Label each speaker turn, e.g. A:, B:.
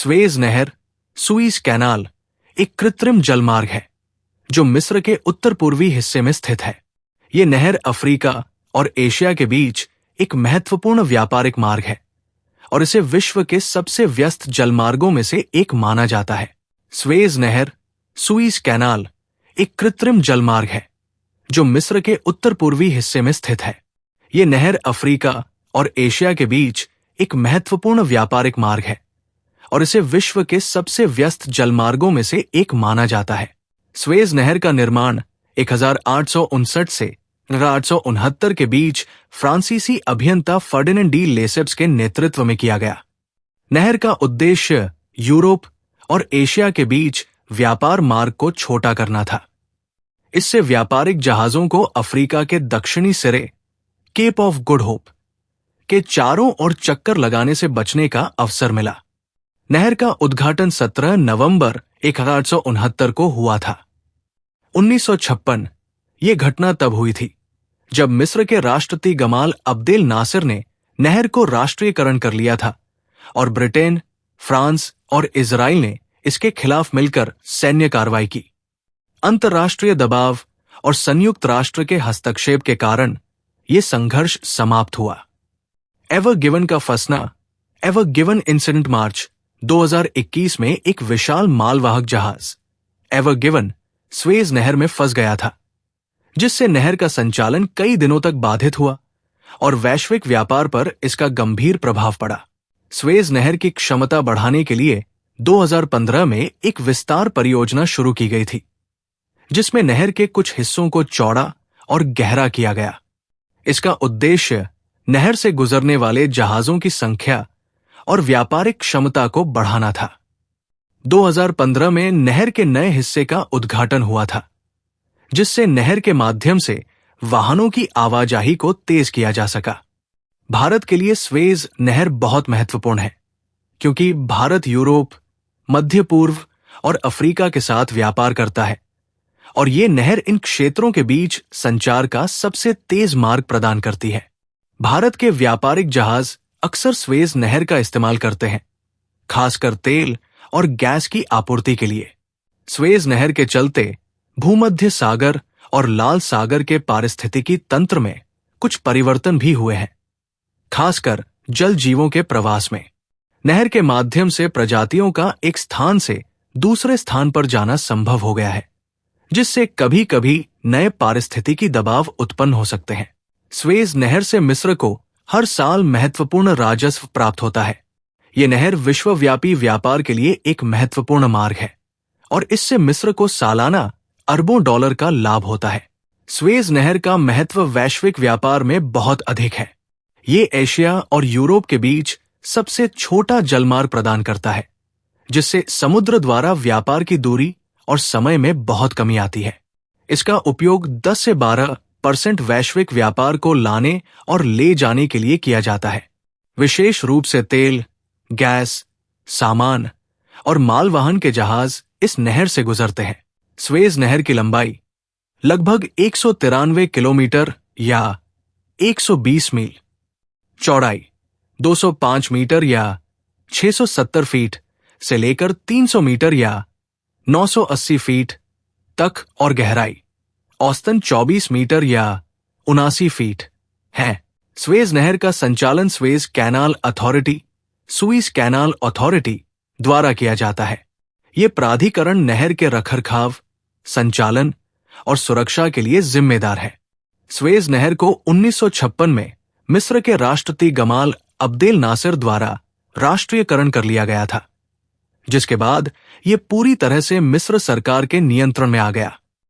A: Suez नहर, Swiss canal एक कृत्रिम जलमार्ग है जो मिस्र के उत्तर पूर्वी हिस्से में स्थित है। ये नहर अफ्रीका और एशिया के बीच एक महत्वपूर्ण व्यापारिक मार्ग है और इसे विश्व के सबसे व्यस्त जलमार्गों में से एक माना जाता है। स्वेज नहर, सुइज कैनाल एक कृत्रिम जलमार्ग है जो मिस्र के उत्तर पूर्वी हिस्से में स्थित है। ये नहर अफ्रीका और एशिया के बीच एक महत्वपूर्ण व्यापारिक मार्ग है और इसे विश्व के सबसे व्यस्त जलमार्गों में से एक माना जाता है। स्वेज नहर का निर्माण 1859 से 1869 के बीच फ्रांसीसी अभियंता फर्डिनेंड डी लेसेप्स के नेतृत्व में किया गया। नहर का उद्देश्य यूरोप और एशिया के बीच व्यापार मार्ग को छोटा करना था। इससे व्यापारिक जहाजों को अफ्रीका के दक्षिणी सिरे केप ऑफ गुड होप के चारों ओर चक्कर लगाने से बचने का अवसर मिला। नहर का उद्घाटन 17 नवंबर 1869 को हुआ था। 1956 ये घटना तब हुई थी जब मिस्र के राष्ट्रपति गमाल अब्देल नासिर ने नहर को राष्ट्रीयकरण कर लिया था और ब्रिटेन, फ्रांस और इजराइल ने इसके खिलाफ मिलकर सैन्य कार्रवाई की। अंतर्राष्ट्रीय दबाव और संयुक्त राष्ट्र के हस्तक्षेप के कारण यह संघर्ष समाप्त हुआ। एवर गिवन का फंसना, एवर गिवन इंसिडेंट मार्च 2021 में एक विशाल मालवाहक जहाज एवर गिवन स्वेज नहर में फंस गया था, जिससे नहर का संचालन कई दिनों तक बाधित हुआ और वैश्विक व्यापार पर इसका गंभीर प्रभाव पड़ा। स्वेज नहर की क्षमता बढ़ाने के लिए 2015 में एक विस्तार परियोजना शुरू की गई थी, जिसमें नहर के कुछ हिस्सों को चौड़ा और गहरा किया गया। इसका उद्देश्य नहर से गुजरने वाले जहाजों की संख्या और व्यापारिक क्षमता को बढ़ाना था। 2015 में नहर के नए हिस्से का उद्घाटन हुआ था, जिससे नहर के माध्यम से वाहनों की आवाजाही को तेज किया जा सका। भारत के लिए स्वेज नहर बहुत महत्वपूर्ण है, क्योंकि भारत यूरोप, मध्य पूर्व और अफ्रीका के साथ व्यापार करता है और ये नहर इन क्षेत्रों के बीच संचार का सबसे तेज मार्ग प्रदान करती है। भारत के व्यापारिक जहाज अक्सर स्वेज नहर का इस्तेमाल करते हैं, खासकर तेल और गैस की आपूर्ति के लिए। स्वेज नहर के चलते भूमध्य सागर और लाल सागर के पारिस्थितिकी तंत्र में कुछ परिवर्तन भी हुए हैं, खासकर जल जीवों के प्रवास में। नहर के माध्यम से प्रजातियों का एक स्थान से दूसरे स्थान पर जाना संभव हो गया है, जिससे कभी कभी नए पारिस्थितिकी दबाव उत्पन्न हो सकते हैं। स्वेज नहर से मिस्र को हर साल महत्वपूर्ण राजस्व प्राप्त होता है। ये नहर विश्वव्यापी व्यापार के लिए एक महत्वपूर्ण मार्ग है और इससे मिस्र को सालाना अरबों डॉलर का लाभ होता है। स्वेज नहर का महत्व वैश्विक व्यापार में बहुत अधिक है। ये एशिया और यूरोप के बीच सबसे छोटा जलमार्ग प्रदान करता है, जिससे समुद्र द्वारा व्यापार की दूरी और समय में बहुत कमी आती है। इसका उपयोग 10 से 12% वैश्विक व्यापार को लाने और ले जाने के लिए किया जाता है। विशेष रूप से तेल, गैस, सामान और मालवाहन के जहाज इस नहर से गुजरते हैं। स्वेज नहर की लंबाई लगभग 193 किलोमीटर या 120 मील, चौड़ाई 205 मीटर या 670 फीट से लेकर 300 मीटर या 980 फीट तक और गहराई औसतन 24 मीटर या 79 फीट है। स्वेज नहर का संचालन Suez canal authority, Swiss canal authority द्वारा किया जाता है। ये प्राधिकरण नहर के रखरखाव, संचालन और सुरक्षा के लिए जिम्मेदार है। स्वेज नहर को 1956 में मिस्र के राष्ट्रपति गमाल अब्देल नासिर द्वारा राष्ट्रीयकरण कर लिया गया था, जिसके बाद ये पूरी तरह से मिस्र सरकार के नियंत्रण में आ गया।